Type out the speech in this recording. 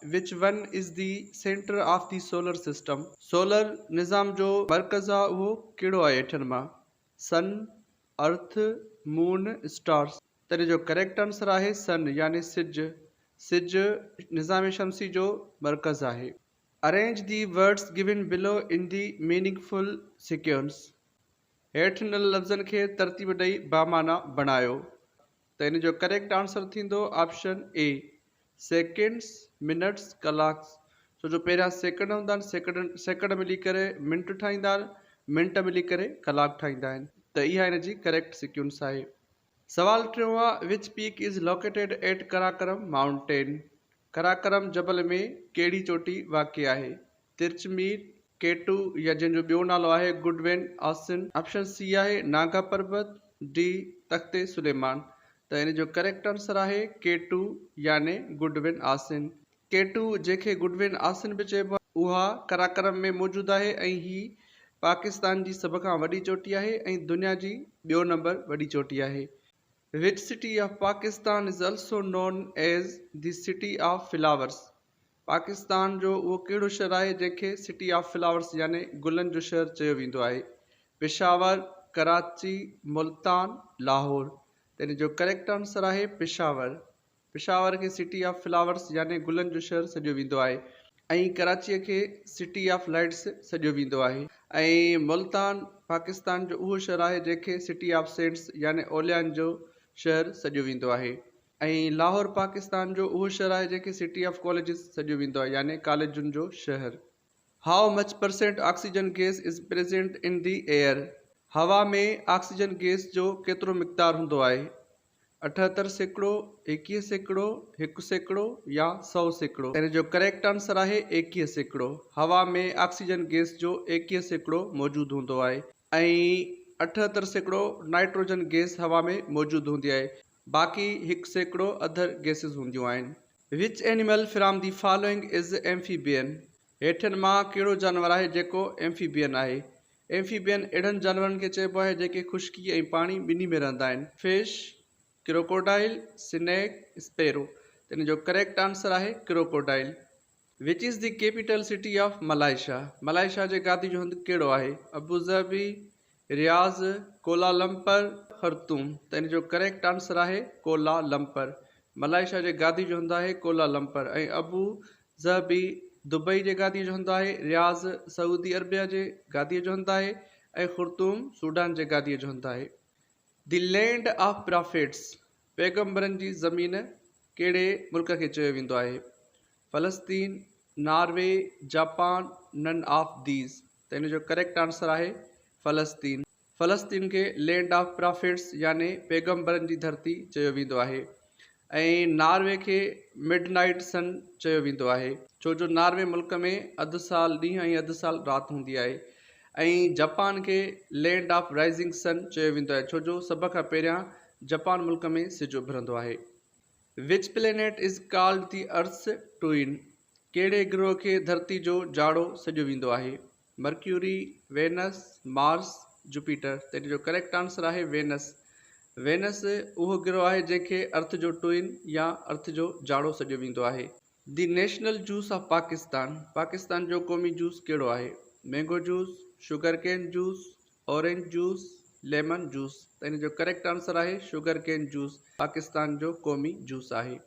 विच one is the centre of the solar system. Solar निज़ाम जो मर्कज़ आहे उहो कहिड़ो आहे हेठनि मां? Sun, earth, moon, stars. त इन जो करेक्ट आंसर आहे सन यानी सिज। सिज निज़ाम शमसी जो मर्कज़ आहे। Arrange the words given below in the meaningful sequence. हेठि हिन लफ़्ज़नि खे तरतीब ॾेई बामाना बणायो। त इन जो करेक्ट आंसर थींदो ऑप्शन ए, सेकेंड्स, मिनट्स, कलाक्स। छो जो पहिरियां सेकंड हूंदा आहिनि, सेकंड मिली करे मिंट ठाहींदा आहिनि, मिंट मिली करे कलाक ठाहींदा आहिनि। त इहा हिन जी करेक्ट सिक्वेंस आहे। सवाल टियों आहे, विच peak is located at Karakoram mountain. Karakoram जबल में कहिड़ी चोटी वाक़ई आहे? तिरचमीर, केटू या जंहिंजो ॿियो नालो आहे गुडवेन आसिन। ऑप्शन सी आहे नागा पर्वत, डी तख्ते सुलेमान। त इन जो करेक्ट आंसर आहे केटू याने गुडवेन आसिन। केटू जंहिंखे गुडवेन आसिन बि चइबो आहे उहा कराकरम में मौजूदु आहे ऐं ही पाकिस्तान जी सभ खां वॾी चोटी आहे ऐं दुनिया जी ॿियो नंबर वॾी चोटी आहे। Which city of Pakistan is also non as the city of flowers. Pakistan जो उहो कहिड़ो शहर आहे जंहिंखे सिटी ऑफ फ्लावर्स याने गुलनि जो शहर चयो वेंदो आहे? पेशावर, कराची, मुल्तान, लाहौर। त इन जो करेक्ट आंसर आहे पेशावर। पेशावर खे सिटी ऑफ फ्लावर्स याने गुलनि जो शहर सॾियो वेंदो आहे ऐं कराचीअ खे सिटी ऑफ लाइट्स सॾियो वेंदो आहे। ऐं मुल्तान पाकिस्तान जो उहो शहर आहे जंहिंखे सिटी ऑफ सेंट्स याने ओलियान जो शहर सॾियो वेंदो आहे। ऐं लाहौर पाकिस्तान जो उहो शहर आहे जंहिंखे सिटी ऑफ कॉलेजिस सॾियो वेंदो आहे याने कॉलेजुनि जो शहर। How much percent oxygen gas is present in the air. हवा में ऑक्सीजन गैस जो केतिरो मिक़दार हूंदो आहे? 78%, 21%, 1% या 100%। इन जो करेक्ट आंसर आहे 21%। हवा में ऑक्सीजन गैस जो 21% मौजूदु हूंदो आहे ऐं 78% नाइट्रोजन गैस हवा में मौजूदु हूंदी आहे। बाक़ी 1% अदर गैसिस हूंदियूं आहिनि। Which animal from the following is amphibian. हेठनि मां कहिड़ो जानवर आहे जेको एम्फीबियन आहे? एम्फीबियन अहिड़नि जानवरनि खे चइबो आहे जेके ख़ुश्की ऐं पाणी ॿिन्ही में रहंदा आहिनि। Fish, crocodile, snake, sparrow. त इन जो करेक्ट आंसर आहे crocodile. Which is the capital city of Malaysia. Malaysia जे गादी जो हंधु कहिड़ो आहे? अबूज़ाबी, रियाज़, कोलालमपुर, खर्तूम। त इन जो करेक्ट आंसर आहे कोलालमपुर। मलाइशिया जे गादी जो हंधु आहे कोलालमपुर ऐं अबू ज़हबी दुबई जे गादीअ जो हंधु आहे, रियाज़ सऊदी अरबिया जे गादीअ जो हंधु आहे ऐं खुर्तूम सूडान जे गादीअ जो हंधु आहे। The land of prophets. पैगंबरनि जी ज़मीन कहिड़े मुल्क खे चयो वेंदो आहे? फ़लस्तीन, Norway, Japan, none of these. त इन जो करेक्ट आंसर आहे फ़लस्तीन। फ़लस्तीन खे लैंड ऑफ प्रॉफिट्स याने पैगंबरनि जी धरती चयो वेंदो आहे ऐं नॉर्वे खे मिडनाइट सन चयो वेंदो आहे छो जो नॉर्वे मुल्क में अधु साल ॾींहुं ऐं अधु साल राति हूंदी आहे ऐं जापान खे लैंड ऑफ राइज़िंग सन चयो वेंदो आहे छो जो सभ खां पहिरियां जापान मुल्क में सिज उभरंदो आहे। Which planet is called the earth's twin. कहिड़े ग्रह खे धरती जो जाड़ो सॾियो वेंदो आहे? Mercury, Venus, Mars, Jupiter. त इन जो करेक्ट आंसर आहे वेनस। वेनस उहो ग्रह आहे जंहिंखे अर्थ जो ट्विन या अर्थ जो जाड़ो सॾियो वेंदो आहे। The national juice of Pakistan. Pakistan जो क़ौमी जूस कहिड़ो आहे? Mango juice, sugar cane juice, orange juice, lemon juice. त इन जो करेक्ट आंसर आहे शुगर केन जूस। पाकिस्तान जो क़ौमी जूस आहे।